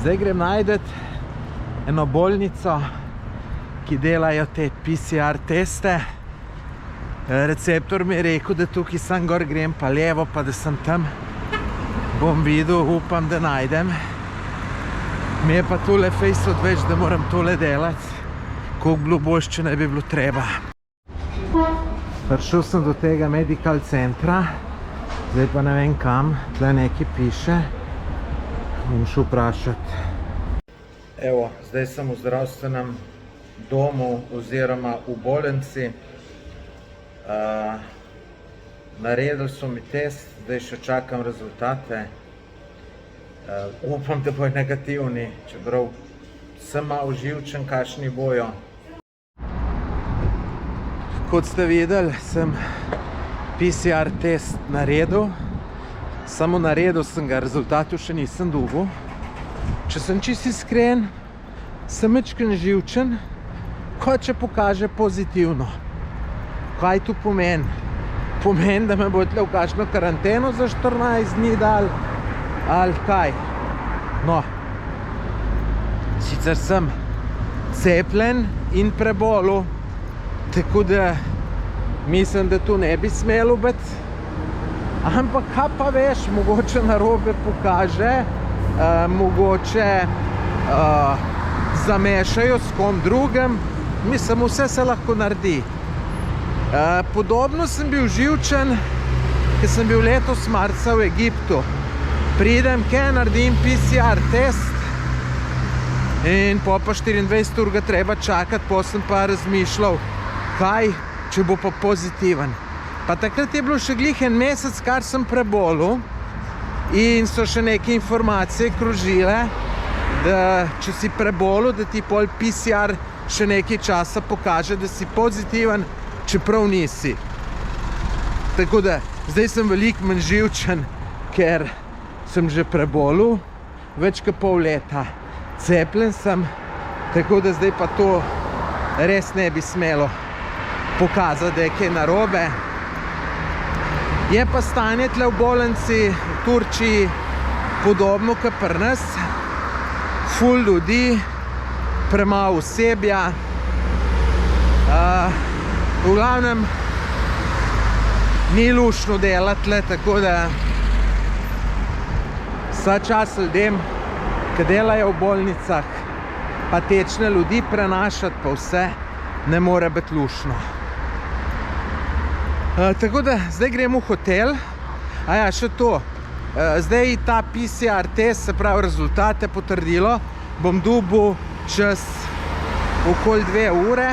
Zdaj grem najdet eno bolnico, ki delajo te PCR teste. Receptor mi je rekel, da tukaj sem gor grem pa levo, pa da sem tam. Bom videl, upam, da najdem. Mi je pa tole fejs odveč, da moram tole delati. Koliko bilo boš, če ne bi bilo treba. Prišel sem do tega medical centra. Zdaj pa ne vem kam, tle nekaj piše. Bom šel vprašati. Evo, zdaj sem v zdravstvenem domu oziroma v bolnici. Naredili so mi test, zdaj še čakam rezultate. Upam, da bojo negativni, čeprav sem malo živčen, kakšni bojo. Kot ste videli, sem PCR test naredil. Samo naredil sem ga, rezultatov še nisem dobil. Če sem čisto iskren, sem majčkeno živčen, kot če pokaže pozitivno. Kaj to pomeni? Pomeni, da me bo tle v kakšno karanteno za 14 dni dal, ali kaj? No, sicer sem cepljen in prebolel, tako da mislim, da to ne bi smelo biti. Ampak kaj pa veš, mogoče narobe pokaže, mogoče zamešajo s kom drugim. Mislim, vse se lahko naredi. Podobno sem bil živčen, ker sem bil letos marca v Egiptu. Pridem, kaj naredim PCR test in po pa 24 ur ga treba čakati, po sem pa razmišljal, kaj, če bo pa pozitiven. Pa takrat je bilo še glih en mesec, kar sem prebolel in so še neke informacije krožile, da če si prebolel, da ti pol PCR še nekaj časa pokaže, da si pozitiven, čeprav nisi. Tako da, zdaj sem veliko manj živčen, ker sem že prebolel, več kot pol leta. Cepljen sem, tako da zdaj pa to res ne bi smelo pokazati, da je kaj narobe. Je pa stanje tle v bolnici v Turčiji podobno kot pri nas. Ful ljudi, premalo osebja. V glavnem ni luštno delati tle, tako da vsa čas ljudem, ki delajo v bolnicah, pa tečne ljudi prenašati, pa vse ne more biti luštno. Tako da zdaj grem v hotel. Aja, še to. Zdaj ta PCR test, se pravi rezultate, potrdilo, bom dobil čez okoli 2 ure.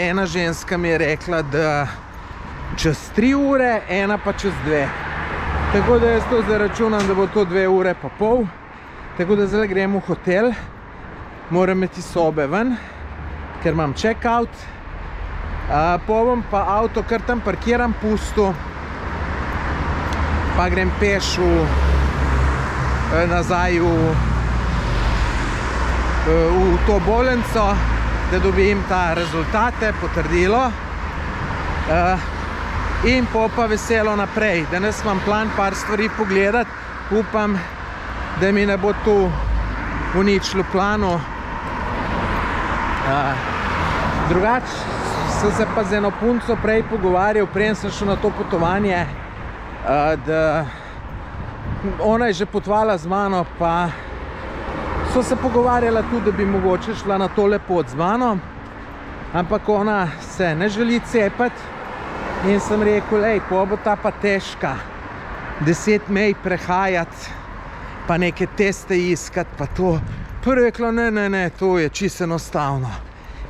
Ena ženska mi je rekla, da čez 3 ure, ena pa čez 2. Tako da jaz to zaračunam, da bo to 2 ure pa pol. Tako da zdaj grem v hotel. Moram imeti sobe ven, ker imam check-out. Po bom pa avto kar tam parkiram pusto. Pa grem peš nazaj v to bolnico, da dobim ta rezultate, potrdilo. In pa veselo naprej. Danes imam plan par stvari pogledati. Upam, da mi ne bo to uničilo planu. Drugače sem se pa z eno punco prej pogovarjal, preden sem šel na to potovanje, da ona je že potovala z mano, pa so se pogovarjala tudi, da bi mogoče šla na tole pot z mano, ampak ona se ne želi cepiti in sem rekel, lej, ko bo ta pa težka, 10 mej prehajati, pa neke teste iskati, pa to. Pa rekla, ne, to je čisto enostavno.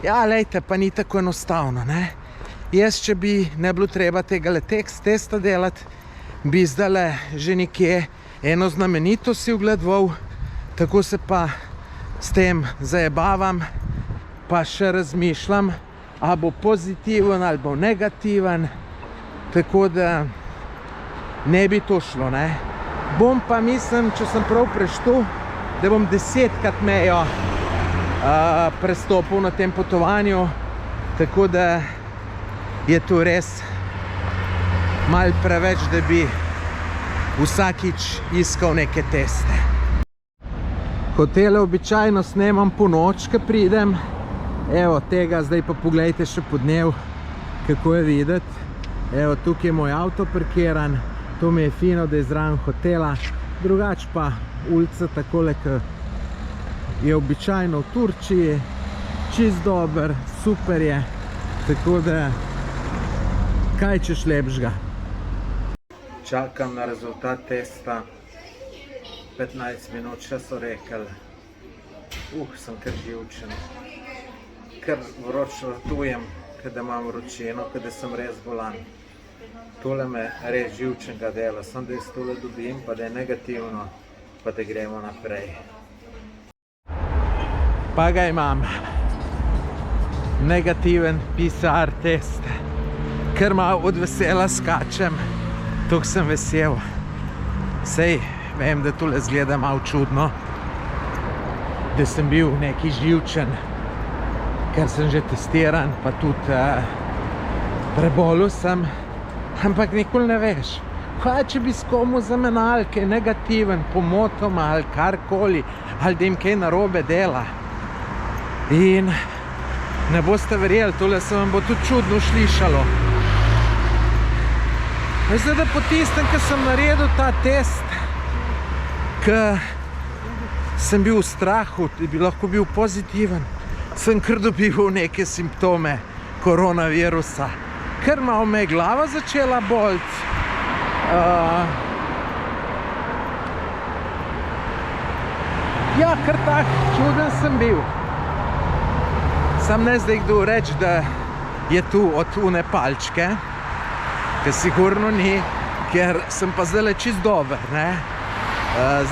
Ja, lejte, pa ni tako enostavno, ne. Jaz, če bi ne bilo treba tega testa delati, bi zdajle že nekje eno znamenitost si ogledoval, tako se pa s tem zajebavam, pa še razmišljam, a bo pozitiven ali bo negativen, tako da ne bi to šlo, ne. Bom pa, mislim, če sem prav preštel, da bom 10krat mejo prestopil na tem potovanju, tako da je to res malo preveč, da bi vsakič iskal neke teste. Hotele običajno snemam po noč, ko pridem. Evo tega, zdaj pa pogledajte še po dnev, kako je videti. Evo, tukaj je moj avto parkiran, to mi je fino, da je zraven hotela. Drugač pa ulica takole, ki je običajno v Turčiji, čist dober, super je, tako da kaj češ lepšega. Čakam na rezultat testa, 15 minut še so rekli. Sem kar živčen, kar vročno ratujem, kada imam vročino, kada sem res bolan. Tole me res živčenega dela, sem da jaz tole dobim, pa da je negativno, pa da gremo naprej. Pa ga imam. Negativen PCR test. Ker malo od vesela skačem, tako sem vesel. Sej, vem, da tole zgleda malo čudno, da sem bil neki živčen, ker sem že testiran, pa tudi prebolel sem. Ampak nikoli ne veš, kaj če bi s komu zamenjali, kaj je negativen, pomotom ali karkoli, ali da jim kaj narobe dela. In ne boste verjeli, tole se vam bo tudi čudno slišalo. Zdaj, da po tistem, ko sem naredil ta test, ko sem bil v strahu, da bi lahko bil pozitiven, sem kar dobival neke simptome koronavirusa. Ker malo me je glava začela boleti. Ja, kar tak čuden sem bil. Sam ne zdaj kdo reči, da je tu od une palčke, ker sigurno ni, ker sem pa zdajle čist dober, ne.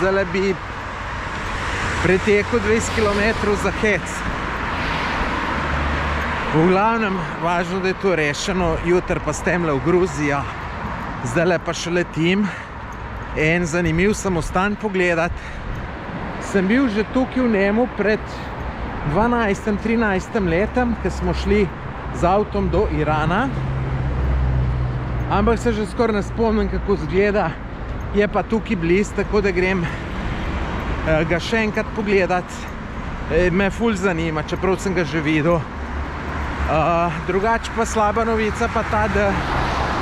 Zdajle bi pretekel 20 km za hec. V glavnem, važno, da je to rešeno, jutr pa stemle v Gruzijo, zdajle pa še letim. En zanimiv samostan pogledat. Sem bil že tukaj v njemu pred 12-13 letem, ko smo šli z avtom do Irana. Ampak se že skoraj ne spomnim, kako izgleda. Je pa tukaj blizu, tako da grem ga še enkrat pogledat. Me ful zanima, čeprav sem ga že videl. Drugač pa slaba novica pa ta, da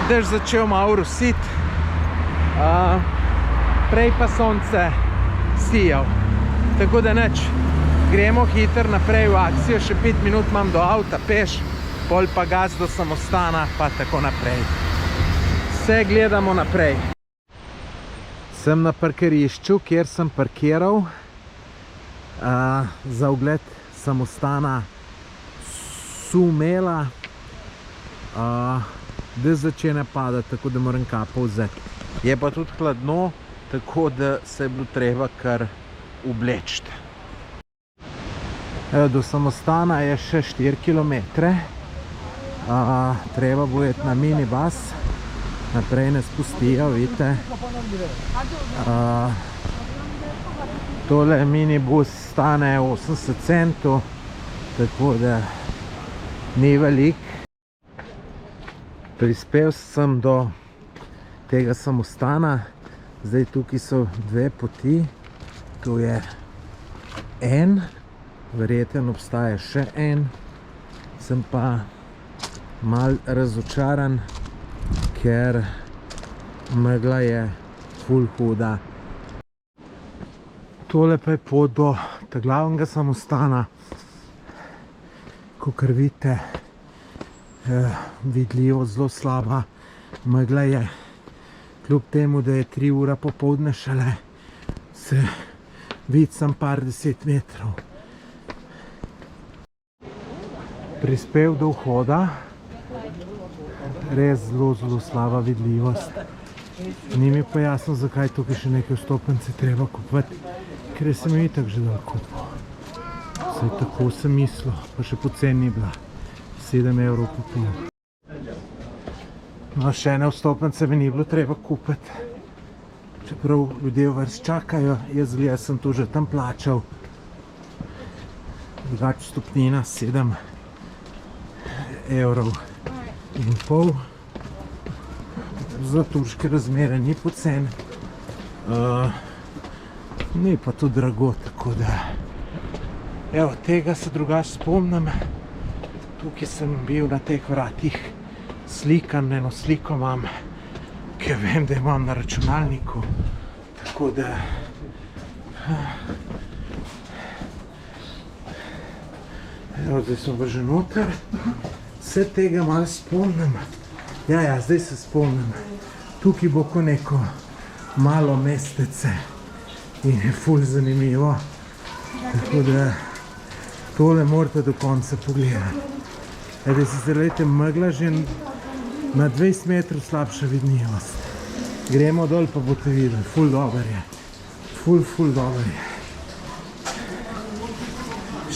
dež začel malo rositi. Prej pa sonce sijal. Tako da nič, gremo hiter naprej v akcijo, še 5 minut imam do avta peš, pol pa gas do samostana, pa tako naprej. Vse gledamo naprej. Sem na parkirišču, kjer sem parkiral za ogled samostana Sumela, da začne padati, tako da moram kapo vzeti. Je pa tudi hladno, tako da se je bilo treba kar obleči. Do samostana je še 4 km. Treba bo iti na minibus, naprej ne spustijo, vidite. Tole minibus stane 80 centov, tako da ni velik. Prispel sem do tega samostana, zdaj tukaj so dve poti, tu je en, verjetno obstaja še en, sem pa mal razočaran, ker megla je ful huda. Tole pa je pot do glavnega samostana, kakor vidite, vidljivo zelo slaba megla je. Kljub temu, da je 3 ure popoldne šele, se vidi sam par 10 metrov. Prispel do vhoda, res zelo slaba vidljivost. Ni mi pa jasno, zakaj tukaj še neke vstopnice treba kupiti, ker sem jo itak že dal kupil. Vsaj tako sem mislil, pa še poceni ni bila. 7 evrov kupil. No, še ene vstopnice mi ni bilo treba kupiti. Čeprav ljudje v vrst čakajo, jaz sem tu že tam plačal. Drugač vstopnina 7 evrov in pol. Za turške razmere ni pocen. Ni pa to drago, tako da... Evo, tega se drugače spomnim. Tukaj sem bil na teh vratih slikan, eno sliko imam, ki vem, da imam na računalniku. Tako da... Evo, zdaj sem že noter. Vse tega malo spomnim. Ja, zdaj se spomnim. Tukaj bo ko neko malo mestece in je ful zanimivo. Tako da tole morate do konca pogledati. Da si zrelejte megla že na 20 metrov slabša vidljivost. Gremo dol pa boste videli. Ful dober je. Ful dober je.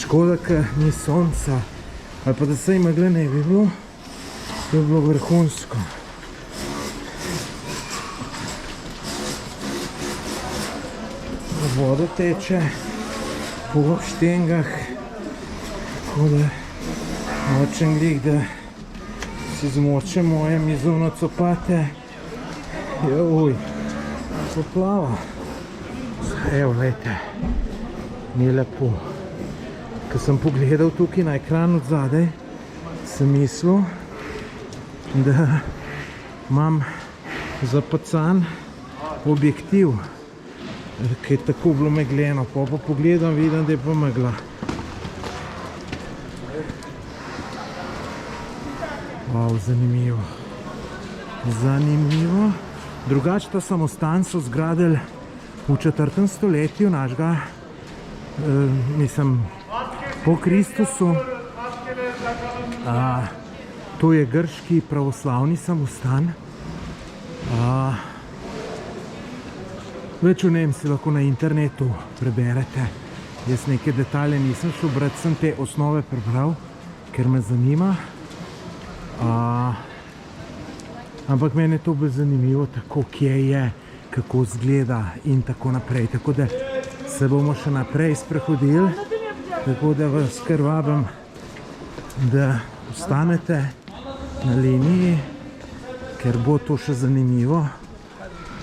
Škoda, ker ni sonca. Ali pa da se megle ne bi bilo. To je bilo vrhunsko. Voda teče po štengah, tako da nočem glih, da si zmočem moje mizovno copate. Joj, poplava. Evo, lejte, ni lepo. Ko sem pogledal tukaj na ekran od zadaj, sem mislil, da imam zapacan objektiv, ki je tako bilo megleno, pa pogledam, vidim, da je pa megla. Wow, zanimivo. Zanimivo. Drugače ta samostan so zgradili v 4. stoletju našega, mislim, po Kristusu. To je grški pravoslavni samostan. Več o njem si lahko na internetu preberete. Jaz neke detalje nisem šel brati, sem te osnove prebral, ker me zanima. Ampak meni je to bolj zanimivo, tako kje je, kako izgleda in tako naprej. Tako da se bomo še naprej sprehodili, tako da vas kar vabim, da ostanete na liniji, ker bo to še zanimivo.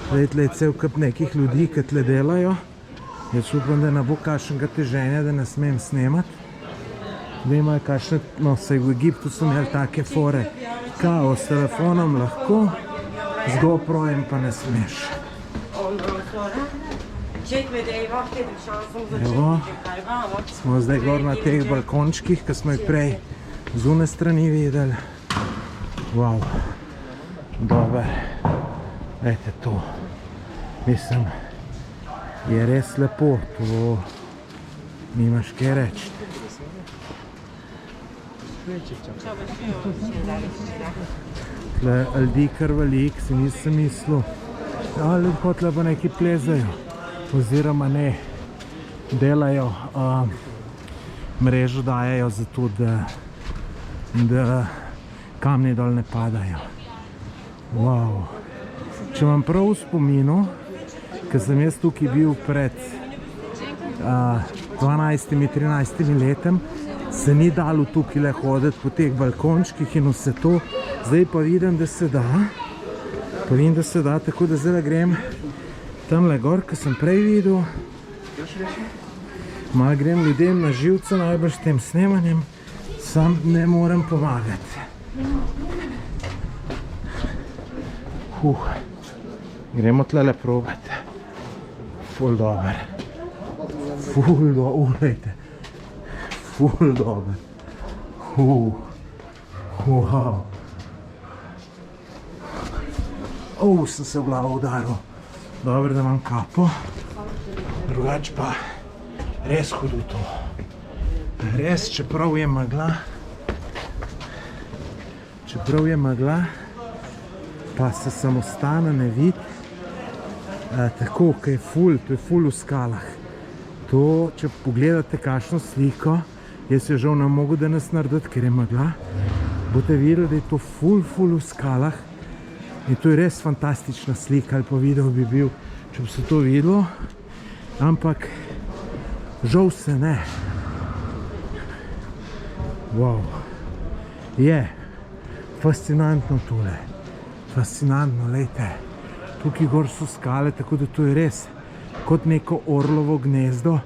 Tle je cel kup nekih ljudi, ki tle delajo. Jaz upam, da ne bo kakšnega teženja, da ne smem snemati. Da imajo kakšne, no, saj v Egiptu so imeli take fore, kao s telefonom lahko, z GoProjem pa ne smeš. Evo, smo zdaj gor na teh balkončkih, ki smo jih prej z une strani videli. Wow, dober. Glejte to. Mislim, je res lepo, to nimaš kaj reči. Tle ljudi kar velik, si nisem mislil. Ali hotle pa neki plezajo, oziroma ne, delajo, mrežo dajajo zato, da kamni dol ne padajo. Wow. Če vam prav v spominu, ker sem jaz tukaj bil pred 12-13 letem, se ni dalo tukaj le hoditi po teh balkončkih in vse to. Zdaj pa vidim, da se da. Pa vidim, da se da, tako da zdaj grem tamle gor, ki sem prej videl. Malo grem ljudem na živce, najbolj s tem snemanjem, sam ne morem pomagati. Gremo tlele probati. Ful dober. Ful dober, uglejte. Ful dober. Wow. Sem se v glavo udaril. Dobro, da imam kapo. Drugače pa res hudo to. Res, čeprav je megla, pa se samostana ne vidi. Tako, ki je ful, to je ful v skalah. To, če pogledate kakšno sliko, jaz je žal ne mogu danes narediti, ker je megla, boste videli, da je to ful v skalah in to je res fantastična slika, ali pa video bi bil, če bi se to videlo, ampak žal se ne. Wow. Je fascinantno tole. Fascinantno, lejte. Tukaj gor so skale, tako da to je res kot neko orlovo gnezdo.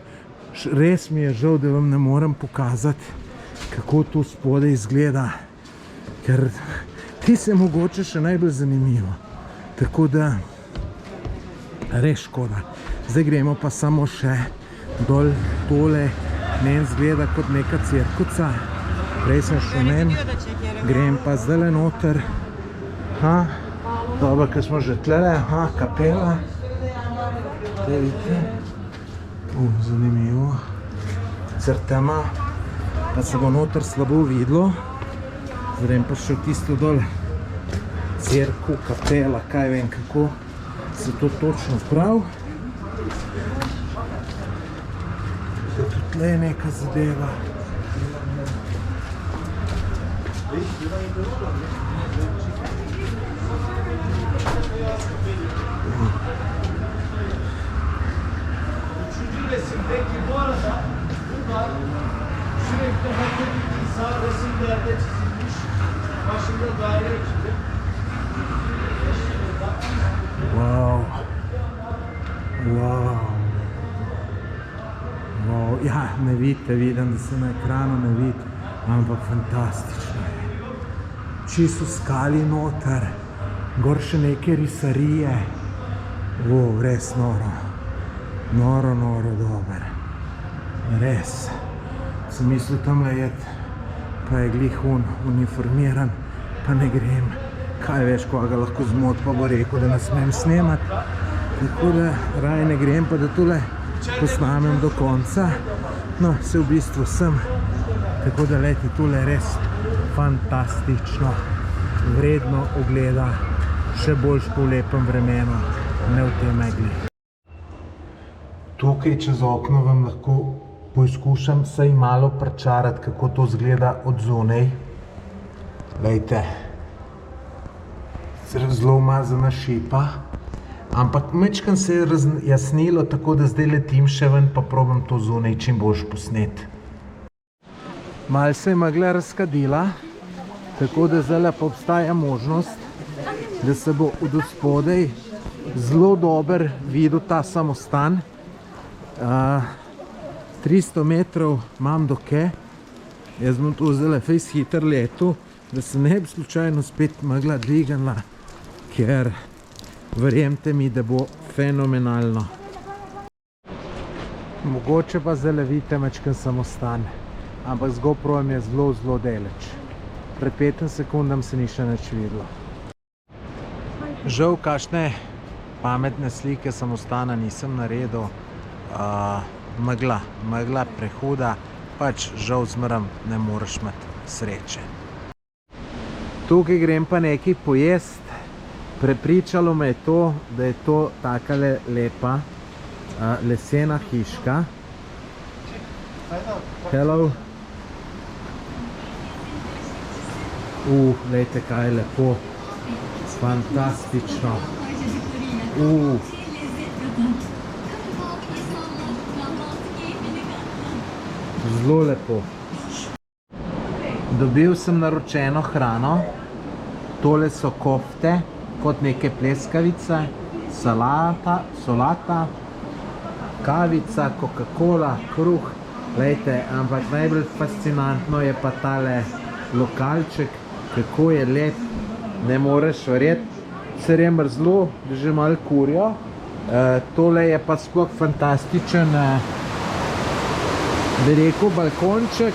Res mi je žal, da vam ne morem pokazati, kako tu spodaj izgleda, ker ti se mogoče še najbolj zanimivo. Tako da, res škoda. Zdaj gremo pa samo še dol tole, meni izgleda kot neka cirkuca. Prej sem šel men, grem pa zdaj noter. Dobro, ker smo že tlele, kapela. Zdaj vidite. Zanimivo. Crtama, pa se bo noter slabo videlo. Zdaj pa še tisto dol cerkev, kapela, kaj vem kako se to točno pravi. Tudi tle je neka zadeva. Resimdeki bu arada bunlar sürekli hareket insan resimlerde çizilmiş. Başında daire içinde. Wow. Ja, ne vidite, vidim, da se na ekranu ne vidi, ampak fantastično je. Čisto skali noter, gor še neke risarije. Res noro. Noro dober. Res. Sem mislil tam lejet, pa je glih uniformiran, pa ne grem. Kaj veš, koga lahko zmot, pa bo rekel, da ne smem snemati. Tako da raje ne grem, pa da tule posnamem do konca. No, se v bistvu sem. Tako da leti tule res fantastično. Vredno ogleda, še boljš po lepem vremenu, ne v tej megli. Tukaj čez okno vam lahko poizkušam vsaj malo pričarati, kako to izgleda od zunaj. Lejte, zelo umazana šipa, ampak majčkeno se je razjasnilo, tako da zdaj letim še ven, pa probam to zunaj čim boljš posnet. Malo se je megla razkadila, tako da zdaj pa obstaja možnost, da se bo od spodaj zelo dober videl ta samostan. 300 metrov imam do ke. Jaz bom tu zdaj fejs hiter letel, da se ne bi slučajno spet megla dvignila, ker verjemite mi, da bo fenomenalno. Mogoče pa zdaj vidite majčken samostan, ampak z GoPro-jem je zelo daleč. Pred 15 sekundam se ni še nič videlo. Žal kakšne pametne slike samostana nisem naredil. Megla prehuda, pač žal zmerom ne moreš imeti sreče. Tukaj grem pa nekaj pojest. Prepričalo me je to, da je to takale lepa lesena hiška. Hello. Lejte, kaj je lepo. Fantastično. Zelo lepo. Dobil sem naročeno hrano. Tole so kofte, kot neke pleskavice, solata, kavica, Coca-Cola, kruh. Lejte, ampak najbolj fascinantno je pa tale lokalček, kako je lep, ne moreš verjeti. Se je mrzlo, da že malo kurijo. Tole je pa sploh fantastičen, bi rekel, balkonček.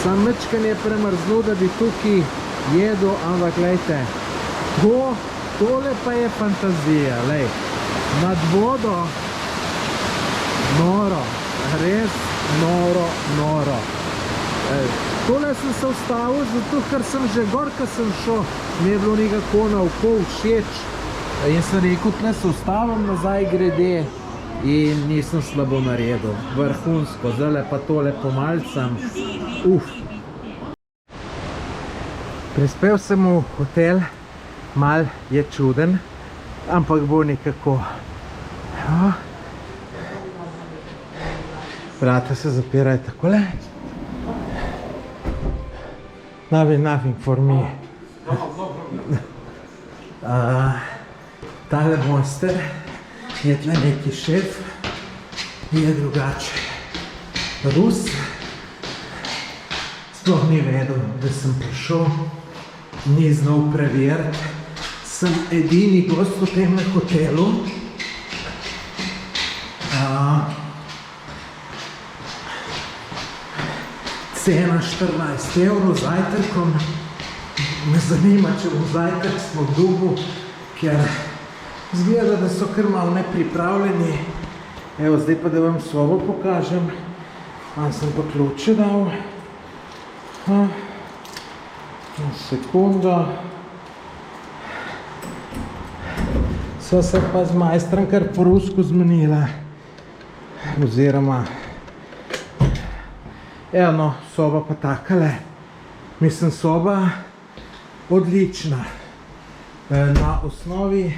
Sam majčkeno je premrzlo, da bi tukaj jedel, ampak lejte, tole pa je fantazija, lej. Nad vodo, noro, res noro. Tole sem se ustavil, zato ker sem že gor, ko sem šel, mi je bilo nekako na oko všeč. In sem rekel, tle se ustavim nazaj grede in nisem slabo naredil. Vrhunsko, zdaj pa tole pomalcam. Prispel sem v hotel, mal je čuden, ampak bo nekako. Vrata se zapirajo takole. Nothing for me. Tale mojster je tle neki šef, je drugače Rus. Sploh ni vedel, da sem prišel, ni znal preveriti. Sem edini gost v tem hotelu. Cena 14 € zajtrkom. Me zanima, če bom zajtrk sploh dobil, ker izgleda, da so kar malo nepripravljeni. Evo, zdaj pa da vam sobo pokažem. Vam sem pa ključe dal. Sekundo. Sva se pa z majstrom kar po rusko zmenila. Oziroma, evo no, soba pa takale. Mislim, soba odlična. Na osnovi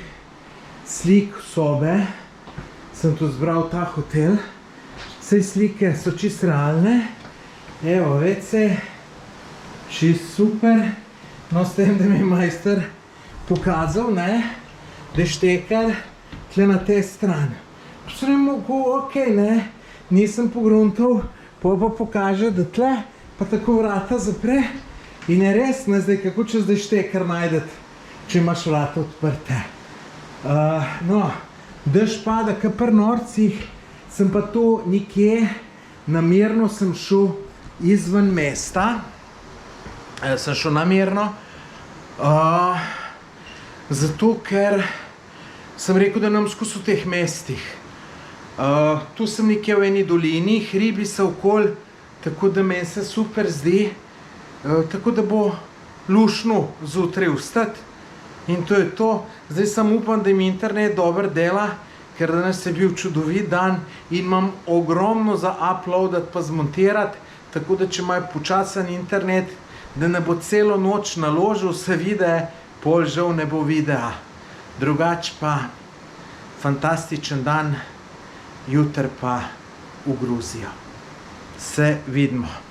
slik sobe sem tu zbral ta hotel. Vse slike so čist realne. Evo, WC, čist super. No, s tem, da mi je majster pokazal, ne, da je štekar tle na tej strani. Sem mogel, okej, ne, nisem pogruntal, pa pokaže, da tle pa tako vrata zapre. In je res, ne, zdaj, kako če zdaj štekar najdete, če imaš vrata odprte. No, dež pada kar pri norcih, sem pa to nekje, namerno sem šel izven mesta. Sem šel namerno, zato ker sem rekel, da nam skozi v teh mestih. Tu sem nekje v eni dolini, hribi so okoli, tako da meni se super zdi, tako da bo luštno zjutraj vstati. In to je to. Zdaj sem upam, da mi internet dobro dela, ker danes je bil čudovit dan in imam ogromno za uploadati pa zmontirati, tako da če imajo počasen internet, da ne bo celo noč naložil vse videe, pol žal ne bo videa. Drugače pa fantastičen dan, jutri pa v Gruzijo. Se vidimo.